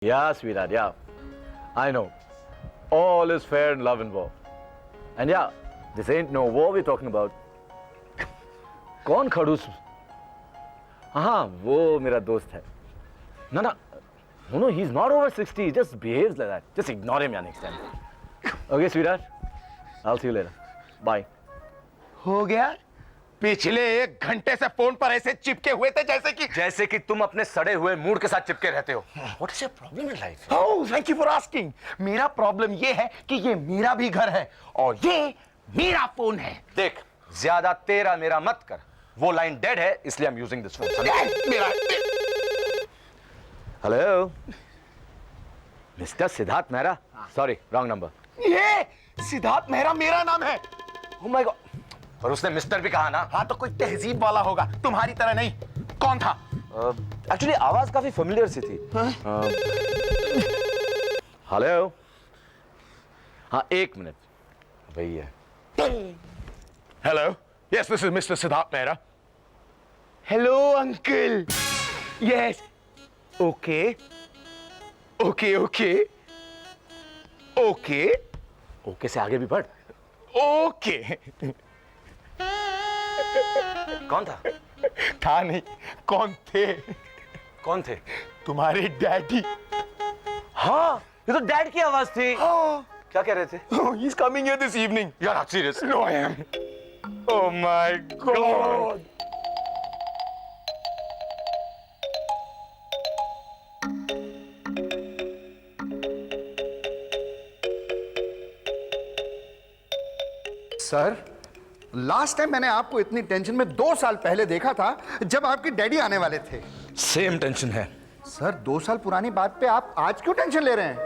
Yeah, sweetheart, yeah. I know. All is fair in love and war. And yeah, this ain't no war we're talking about. कौन खड़ूस? हाँ, वो मेरा दोस्त है. No, he's not over 60. He just behaves like that. Just ignore him, yeah, next time. Okay, sweetheart. I'll see you later. Bye. हो गया? पिछले 1 घंटे से फोन पर ऐसे चिपके हुए थे जैसे कि तुम अपने सड़े हुए मूड के साथ चिपके रहते हो। What is your problem in life? Oh, thank you for asking. मेरा प्रॉब्लम ये है कि ये मेरा भी घर है और ये मेरा फोन है। देख, ज्यादा तेरा मेरा मत कर। वो लाइन डेड है, इसलिए I'm using this phone. मेरा Hello? Mr. Siddharth Mehra? Sorry, wrong number. ये सिद्धार्थ मेहरा मेरा नाम है। Oh my God. पर उसने मिस्टर भी कहा ना। हाँ तो कोई तहजीब वाला होगा, तुम्हारी तरह नहीं। कौन था? Actually, आवाज काफी familiar सी थी। Hello? हाँ, 1 मिनट। वही है। Hello? Yes, this is Mr. Siddharth Mehra. Hello, uncle. Yes. Okay. Okay. Okay से आगे भी बढ़। Okay. कौन था? था नहीं, कौन थे? कौन थे? तुम्हारे डैडी। हाँ, ये तो डैड की आवाज थी। क्या कह रहे थे? Oh, he's coming here this evening. You're not serious. No, I am. Oh my God. Sir, last time मैंने आपको इतनी टेंशन में 2 साल पहले देखा था जब आपके डैडी आने वाले थे। सेम टेंशन है। सर, 2 साल पुरानी बात पे आप आज क्यों टेंशन ले रहे हैं?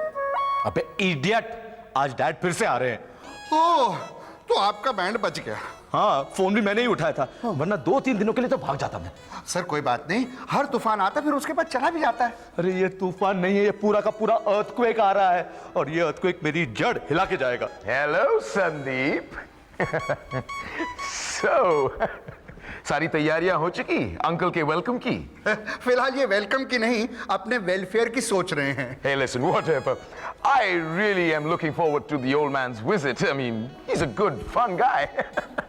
अबे इडियट, आज डैड फिर से आ रहे हैं। ओह, तो आपका बैंड बच गया। हाँ, फोन भी मैंने ही उठाया था, वरना 2-3 दिनों के लिए तो भाग जाता मैं। सर कोई बात नहीं, हर तूफान आता फिर उसके बाद चला भी जाता है। अरे ये तूफान नहीं है, ये पूरा का पूरा अर्थक्वेक आ रहा है और ये अर्थक्वेक मेरी जड़ हिला के जाएगा। Hello, संदीप। So, सारी तैयारियां हो चुकी अंकल के वेलकम की? फिलहाल ये वेलकम की नहीं, अपने वेलफेयर की सोच रहे हैं। Hey, listen, whatever. I really am looking forward to the old man's visit. I mean, he's a good, fun guy.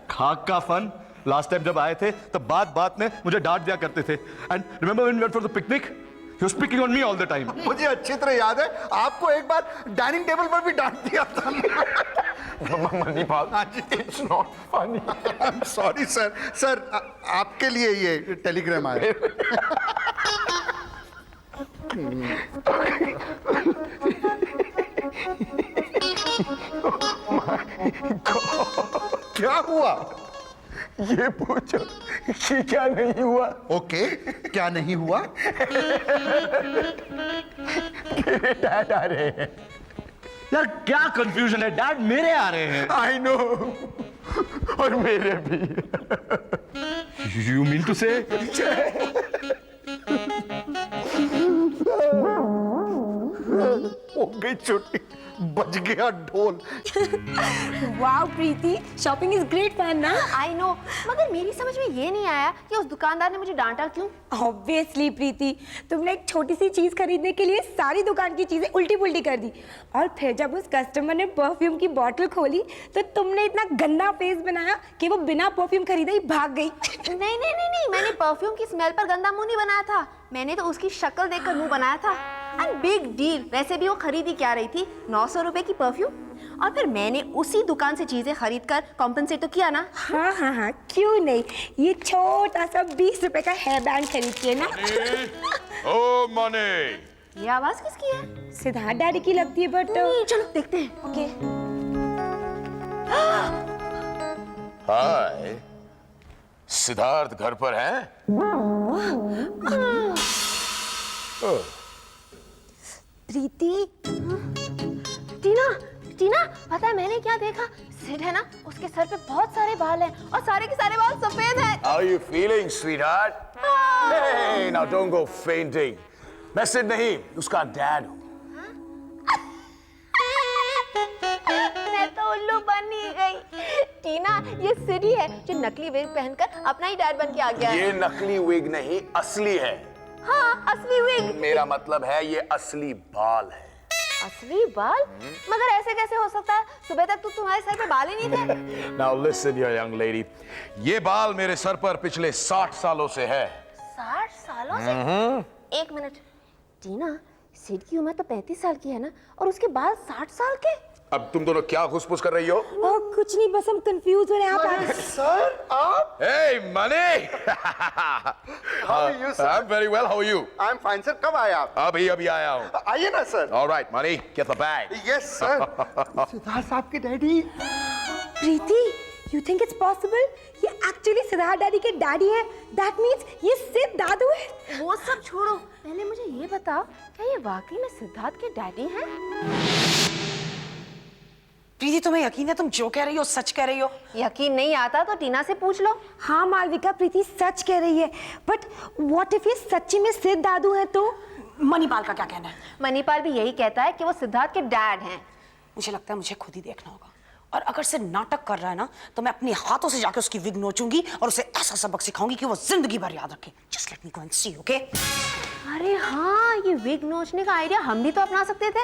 खाक का फन। लास्ट टाइम जब आए थे तब बात में मुझे डांट दिया करते थे। And remember when we went for the picnic, he was picking on me all the time. मुझे अच्छी तरह याद है, आपको एक बार डाइनिंग टेबल पर भी डांट दिया था। Manipal, it's not funny. Sorry sir. Sir, आपके लिए ये टेलीग्राम आया। क्या हुआ? ये पूछो कि क्या नहीं हुआ। ओके, क्या नहीं हुआ? मेरे डैड आ रहे हैं। यार क्या कंफ्यूजन है, डैड मेरे आ रहे हैं। I know, और मेरे भी। यू मीन टू से? हो गई छुट्टी, बज गया ढोल। Wow Preeti, shopping is great fun ना? आई नो, मगर मेरी समझ में ये नहीं आया कि उस दुकानदार ने मुझे डांटा क्यों? ऑब्वियसली प्रीति, तुमने एक छोटी सी चीज खरीदने के लिए सारी दुकान की चीजें उल्टी पुल्टी कर दी और फिर जब उस कस्टमर ने परफ्यूम की बोतल खोली तो तुमने इतना गंदा फेस बनाया कि वो बिना परफ्यूम खरीदे ही भाग गई। नहीं, मैंने परफ्यूम की स्मेल पर गंदा मुंह नहीं बनाया था, मैंने तो उसकी शक्ल देखकर मुंह बनाया था। एंड बिग डील, वैसे भी वो खरीदी क्या रही थी, 900 रुपए की परफ्यूम, और फिर मैंने उसी दुकान से चीजें खरीद कर कॉम्पेंसेट तो किया ना। हाँ, क्यों नहीं, ये छोटा सा 20 रुपए का हेयर बैंड खरीद के ना। ओ मने, ये आवाज किसकी है? सिद्धार्थ डैडी की लगती है बट चलो देखते हैं। ओके। हाय, सिद्धार्थ घर पर हैं? प्रीति, टीना, पता है मैंने क्या देखा? सिड है ना, उसके सर पे बहुत सारे बाल हैं और सारे के सारे बाल सफेद हैं। How are you feeling, sweetheart? Hey, now don't go fainting. मैं सिड नहीं, उसका डैड हूँ। मैं तो उल्लू बन ही गई। टीना, ये सिड ही है जो नकली वेग पहनकर अपना ही डैड बन के आ गया है। ये नकली विग नहीं, असली है। हाँ, असली विग। मेरा मतलब है ये असली बाल है। असली बाल? मगर ऐसे कैसे हो सकता है? सुबह तक तो तुम्हारे सर पे बाल ही नहीं थे। Now listen, you young lady. ये बाल मेरे सर पर पिछले 60 सालों से है। 60 सालों से? एक मिनट, टीना, सिड की उम्र तो 35 साल की है ना, और उसके बाल 60 साल के? अब तुम दोनों क्या घुसपुस कर रही हो? कुछ नहीं, बस हम कंफ्यूज हो रहे हैं। आप सर आप Hey, money! How are you, sir? I'm very well. How are you? I am fine sir, कब आए आप? अभी आया हूँ। आइए ना sir. All right, money, get the bag. Yes sir. Siddharth साहब के daddy. Preeti, you think it's possible? ये एक्चुअली सिद्धार्थ डैडी के डैडी हैं। That means ये सिद्ध दादू है। वो सब छोड़ो, पहले मुझे ये बताओ, क्या ये वाकई में सिद्धार्थ के डैडी हैं? प्रीति, तुम्हें यकीन है तुम जो कह रही हो सच कह रही हो? यकीन नहीं आता तो टीना से पूछ लो। हाँ मालविका, प्रीति सच कह रही है। बट व्हाट इफ ये सच्ची में सिद्ध दादू हैं तो? मणिपाल का क्या कहना है? मणिपाल भी यही कहता है कि वो सिद्धार्थ के डैड हैं। मुझे लगता है मुझे खुद ही देखना होगा, और अगर से नाटक कर रहा है ना तो मैं अपने हाथों से जाके उसकी विग नोचूंगी और उसे ऐसा सबक सिखाऊंगी कि वो जिंदगी भर याद रखे। Just let me go and see, okay? अरे हाँ, ये विग नोचने का आइडिया हम भी तो अपना सकते थे।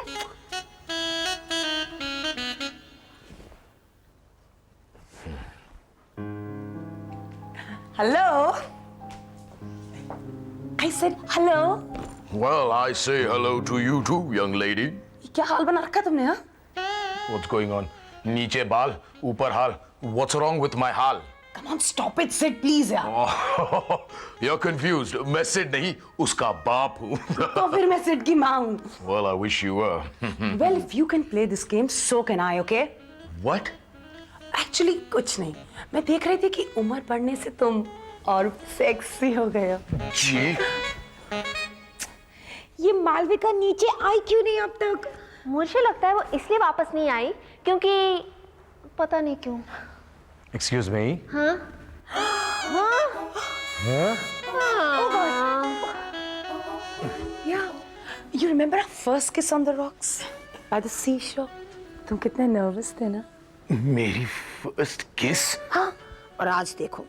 Hello, I said hello. Well, I say hello to you too, young lady. क्या हाल बना रखा है तुमने? हाँ, What's going on? नीचे बाल, ऊपर हाल. What's wrong with my हाल? Come on stop it Sid please यार। You're confused. मैं सिड नहीं, उसका बाप हूँ. तो फिर मैं सिड की माँ हूँ। Well, I wish you were. Well, if you can play this game so can I, okay? What? Actually कुछ नहीं, मैं देख रही थी कि उम्र बढ़ने से तुम और सेक्सी हो गए हो। जी? ये मालविका नीचे आई क्यों नहीं अब तक? मुझे लगता है वो इसलिए वापस नहीं आई क्योंकि पता नहीं क्यों। Excuse me? Yeah, you remember our first kiss on the rocks by the seashore? तुम कितने नर्वस थे ना? मेरी फर्स्ट किस? हाँ, और आज देखो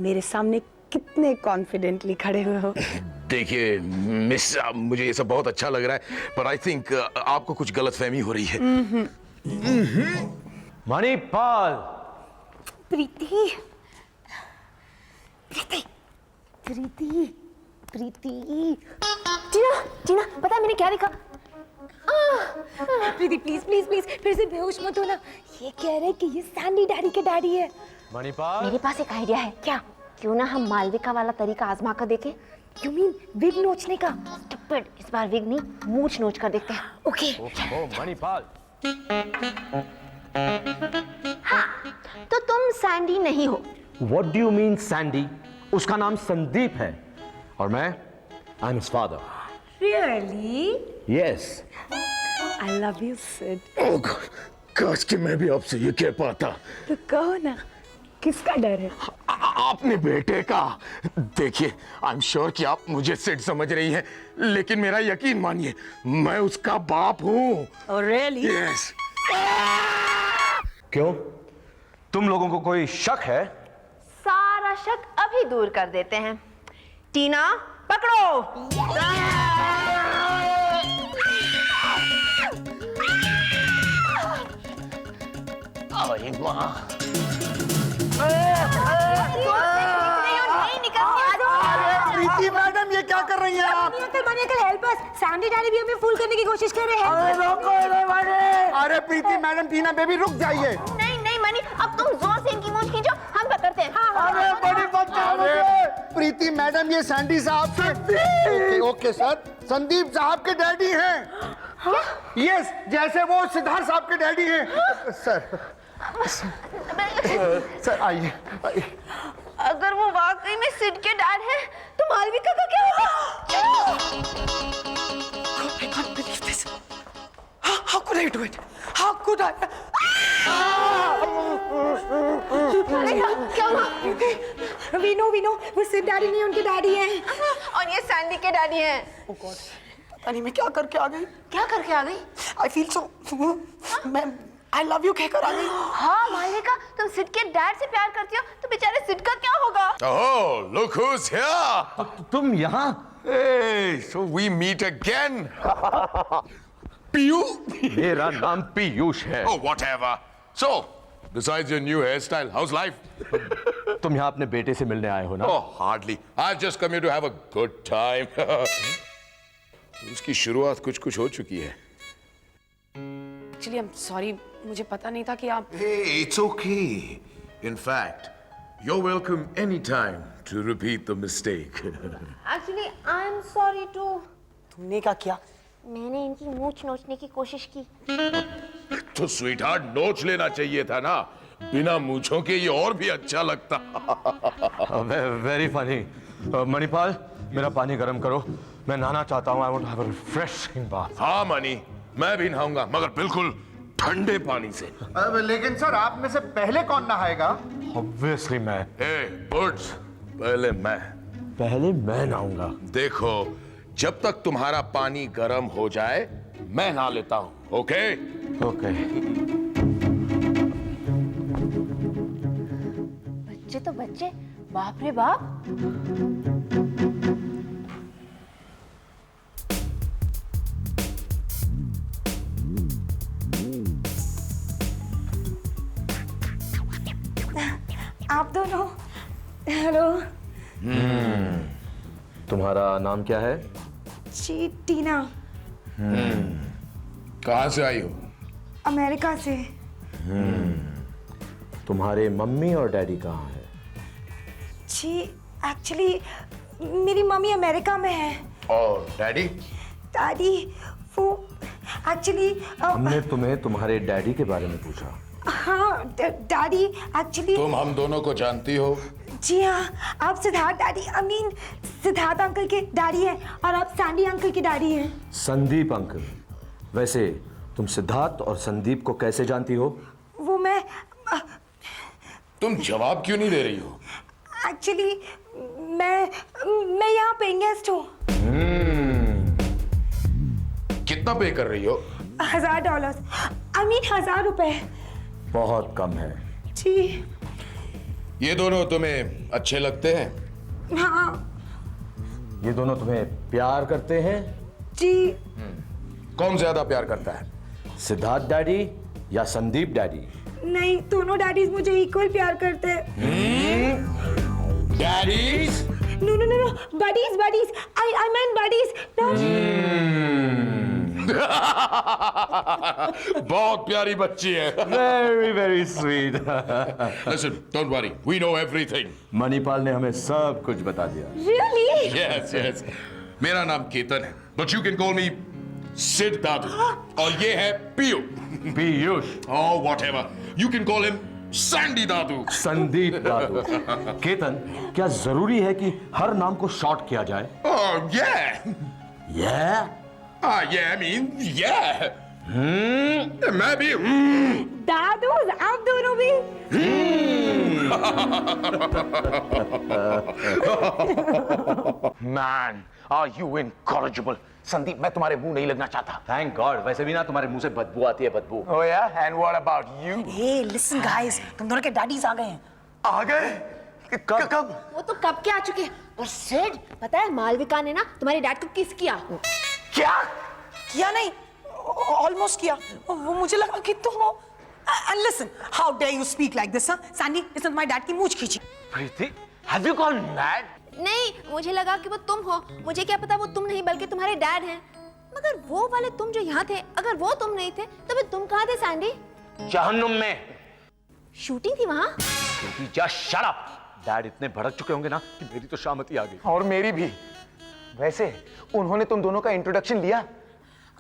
मेरे सामने कितने कॉन्फिडेंटली खड़े हुए हो। देखिए मिस, मुझे ये सब बहुत अच्छा लग रहा है, पर आई थिंक आपको कुछ गलतफहमी हो रही है। Manipal! प्रीति, प्रीति, प्रीति, प्रीति। टीना, टीना, पता है मैंने क्या देखा? प्रीति प्लीज प्लीज प्लीज फिर से बेहोश मत होना। ये कह रहे कि ये सैंडी डैडी के डैडी है। Manipal? मेरे पास एक आइडिया है। क्या? क्यों ना हम मालविका वाला तरीका आजमा कर देखें? यू मीन विग नोचने का? Stupid, इस बार विग नहीं, मूंछ नोच कर देखते हैं। ओके। Oh, Manipal. हाँ, तो तुम सैंडी नहीं हो। What do you mean, Sandy? उसका नाम संदीप है और मैं I'm his father. Really? Yes. I love you, Sid. Oh God, काश कि मैं भी आपसे ये कह पाता। तो कहो ना, किसका डर है? आपने बेटे का। देखिए, आई एम श्योर कि आप मुझे सिड समझ रही हैं, लेकिन मेरा यकीन मानिए, मैं उसका बाप हूँ। Oh, really? यस। क्यों? तुम लोगों को कोई शक है? सारा शक अभी दूर कर देते हैं। टीना, पकड़ो। अरे माँ। नहीं निकल। प्रीति मैडम, ये क्या कर रही हैं आप? Uncle help us. Sandy daddy भी हमें फूल करने की कोशिश कर रहे हैं। अरे प्रीति मैडम, टीना बेबी रुक जाइए। नहीं नहीं मनी, अब तुम जोर से इनकी मूंछ खींचो, हम पकड़ते हैं। अरे बड़ी बच्चा। प्रीति मैडम, ये सैंडी साहब के ओके सर, संदीप साहब के डैडी हैं। यस, जैसे वो सिद्धार्थ साहब के डैडी हैं। सर सर आइए। अगर वो वाकई में सिड के डैड हैं, तो मालविका का क्या होगा? I can't believe this. How could I do it? How could I? क्या हुआ? We know, वो सिद्ध डैडी नहीं, उनके डैडी हैं। और ये सैंडी के डैडी हैं। Oh God, पता नहीं मैं क्या करके आ गई। क्या करके आ गई? I feel so. मैं आई लव यू कहकर आ गई। हाँ मालविका, तुम सिड के डैड से प्यार करती हो तो बेचारे सिड का क्या होगा? Oh, look who's here! तुम यहाँ? Hey, so we meet again. Piyu? मेरा नाम पीयूष है। Oh, whatever. So, besides your new hairstyle, how's life? तुम यहाँ अपने बेटे से मिलने आए हो ना? Oh, hardly. I've just come here to have a good time. उसकी शुरुआत कुछ हो चुकी है। एक्चुअली आई एम सॉरी, मुझे पता नहीं था कि आप। Hey, it's okay. In fact, you're welcome anytime to repeat the mistake. Actually I am sorry too. तुमने क्या किया? मैंने इनकी मूंछ नोचने की कोशिश की। तो स्वीटहार्ट नोच लेना चाहिए था ना, बिना मूंछों के ये और भी अच्छा लगता। Very funny. मणिपाल, मेरा पानी गर्म करो, मैं नहाना चाहता हूँ। I want to have a refreshing bath. हाँ मनी, मैं भी नहाऊंगा, मगर बिल्कुल ठंडे पानी से। अब लेकिन सर, आप में से पहले कौन नहाएगा? ऑब्वियसली मैं। ए बर्ड्स, पहले मैं। पहले मैं नहाऊंगा। देखो, जब तक तुम्हारा पानी गर्म हो जाए मैं नहा लेता हूँ, ओके? ओके। बच्चे तो बच्चे, बाप रे बाप। आप दोनों, हेलो। तुम्हारा नाम क्या है? जी टीना, कहाँ से आई हो? अमेरिका से। तुम्हारे मम्मी और डैडी कहाँ है? जी एक्चुअली मेरी मम्मी अमेरिका में है। और डैडी? दादी वो एक्चुअली हमने तुम्हें तुम्हारे डैडी के बारे में पूछा। हाँ डैडी एक्चुअली। तुम हम दोनों को जानती हो? जी हाँ, आप Siddharth daddy, I mean Siddharth uncle के डैडी हैं और आप सैंडी अंकल के डैडी हैं। संदीप अंकल। वैसे तुम सिद्धार्थ और संदीप को कैसे जानती हो? वो मैं तुम जवाब क्यों नहीं दे रही हो? एक्चुअली मैं यहाँ पेइंग गेस्ट हूँ। कितना पे कर रही हो? $1000, आई मीन 1000 रुपए। बहुत कम है। जी ये दोनों तुम्हें अच्छे लगते हैं? हाँ। ये दोनों तुम्हें प्यार करते हैं? जी कौन ज्यादा प्यार करता है? सिद्धार्थ डैडी या संदीप डैडी? नहीं, दोनों डैडीज मुझे इक्वल प्यार करते हैं। Daddies? No no no no, buddies, I mean buddies. बहुत प्यारी बच्ची है। Very very sweet. Listen, don't worry, we know everything. Manipal ने हमें सब कुछ बता दिया। रियली? Yes, yes. मेरा नाम केतन है, but you can call me Sid दादू। और ये है Piyu. Piyush. Oh, whatever. You can call him Sandy दादू। संदीप दादू। केतन, क्या जरूरी है कि हर नाम को शॉर्ट किया जाए? Oh, yeah. Yeah? Yeah, I mean, yeah. मैं भी दादू, आप दोनों भी? Man, are you incorrigible? Sandeep, मैं तुम्हारे मुंह नहीं लगना चाहता। Thank God. वैसे भी ना तुम्हारे मुंह से बदबू आती है, बदबू। Oh yeah, and what about you? Hey listen guys, तुम दोनों के डैडीज आ गए हैं। आ गए? कब? वो तो कब के आ चुके हैं। और सिड, पता है मालविका ने ना तुम्हारे डैड को किस किया। क्या? किया नहीं, ऑलमोस्ट किया। वो मुझे लगा कि तुम हो। And listen, how dare you speak like this? Sandy, इसने तुम्हारे डैड की मूंछ खींची। प्रीति, have you gone mad? नहीं, मुझे लगा कि वो तुम हो। मुझे क्या पता वो तुम नहीं बल्कि तुम्हारे डैड हैं। मगर वो वाले तुम जो यहाँ थे, अगर वो तुम नहीं थे तो फिर तुम कहाँ थे सैंडी? जहन्नुम में। शूटिंग थी वहाँ? Just shut up. डैड इतने भड़क चुके होंगे ना कि मेरी तो शामती आ गई। और मेरी भी। वैसे उन्होंने तुम दोनों का इंट्रोडक्शन लिया?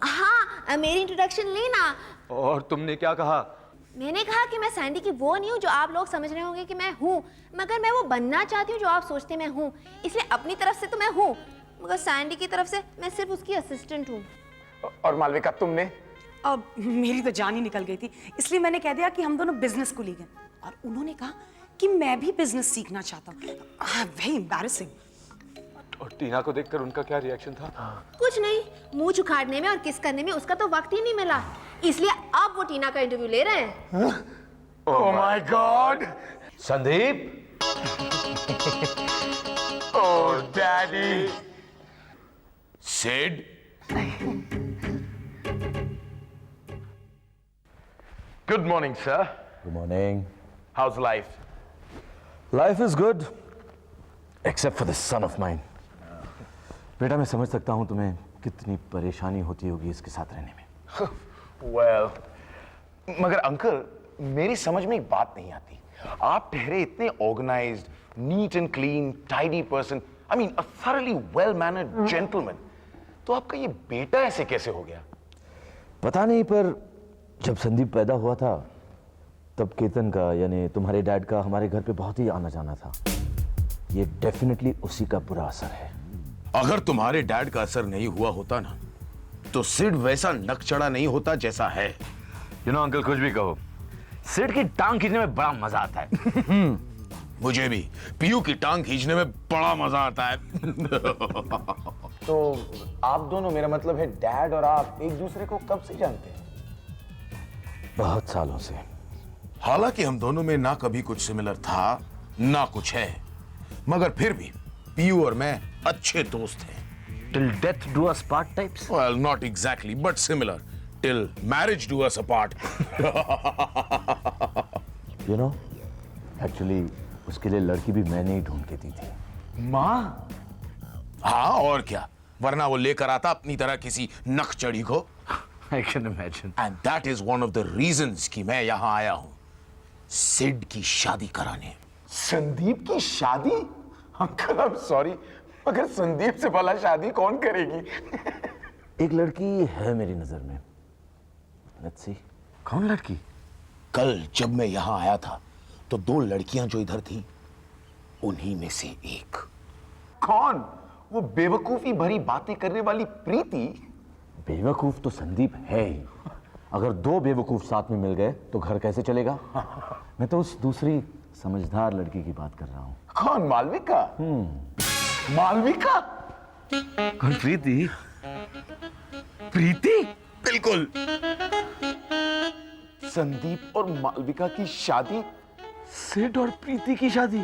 हाँ, मेरी इंट्रोडक्शन ली ना। और तुमने क्या कहा? मैंने कहा कि मैं सैंडी की वो नहीं हूँ जो आप लोग समझ रहे होंगे कि मैं हूँ, मगर मैं वो बनना चाहती हूँ जो आप सोचते मैं हूँ। इसलिए अपनी तरफ से तो मैं हूँ, मगर सैंडी की तरफ से मैं सिर्फ उसकी असिस्टेंट हूँ। और मालविका, तुमने? अब मेरी तो जान ही निकल गई थी, इसलिए मैंने कह दिया कि हम दोनों बिजनेस को लीग हैं। और उन्होंने कहा कि मैं भी बिजनेस सीखना चाहता हूँ। Very embarrassing. और टीना को देखकर उनका क्या रिएक्शन था? कुछ नहीं, मुंह उखाड़ने में और किस करने में उसका तो वक्त ही नहीं मिला, इसलिए अब वो टीना का इंटरव्यू ले रहे हैं। Oh my god. Sandeep, oh daddy. Sid, good morning sir. Good morning. How's life? Life is good except for this son of mine. बेटा, मैं समझ सकता हूं तुम्हें कितनी परेशानी होती होगी इसके साथ रहने में। वेल, मगर अंकल, मेरी समझ में एक बात नहीं आती। आप ठहरे इतने organised, neat and clean, tidy person, I mean a thoroughly well mannered gentleman, तो आपका ये बेटा ऐसे कैसे हो गया? पता नहीं, पर जब संदीप पैदा हुआ था तब केतन का, यानी तुम्हारे डैड का, हमारे घर पे बहुत ही आना जाना था। ये डेफिनेटली उसी का बुरा असर है। अगर तुम्हारे डैड का असर नहीं हुआ होता ना, तो सिड वैसा नकचड़ा नहीं होता जैसा है। यू नो अंकल, कुछ भी कहो, सिड की टांग खींचने में बड़ा मजा आता है। मुझे भी पीयू की टांग खींचने में बड़ा मजा आता है। तो आप दोनों, मेरा मतलब है डैड और आप एक दूसरे को कब से जानते हैं? बहुत सालों से। हालांकि हम दोनों में ना कभी कुछ सिमिलर था ना कुछ है, मगर फिर भी पीयू और मैं अच्छे दोस्त हैं। Till death do us part types? Well, not exactly, but similar. Till marriage do us apart. You know, actually उसके लिए लड़की भी मैंने ही ढूंढ के दी थी। माँ? हाँ, और क्या, वरना वो लेकर आता अपनी तरह किसी नकचड़ी को। I can imagine. And that is one of the reasons कि मैं यहाँ आया हूँ, सिड की शादी कराने। संदीप की शादी? अंकल, आई एम सॉरी, मगर संदीप से भला शादी कौन करेगी? एक लड़की है मेरी नजर में। Let's see. कौन लड़की? कल जब मैं यहाँ आया था तो दो लड़कियां जो इधर थी, उन्हीं में से एक। कौन? वो बेवकूफी भरी बातें करने वाली प्रीति? बेवकूफ तो संदीप है ही। अगर दो बेवकूफ साथ में मिल गए तो घर कैसे चलेगा? मैं तो उस दूसरी समझदार लड़की की बात कर रहा हूँ। कौन? मालविका? मालविका? कौन? प्रीति? प्रीति? बिल्कुल। संदीप और मालविका की शादी? सिड और प्रीति की शादी?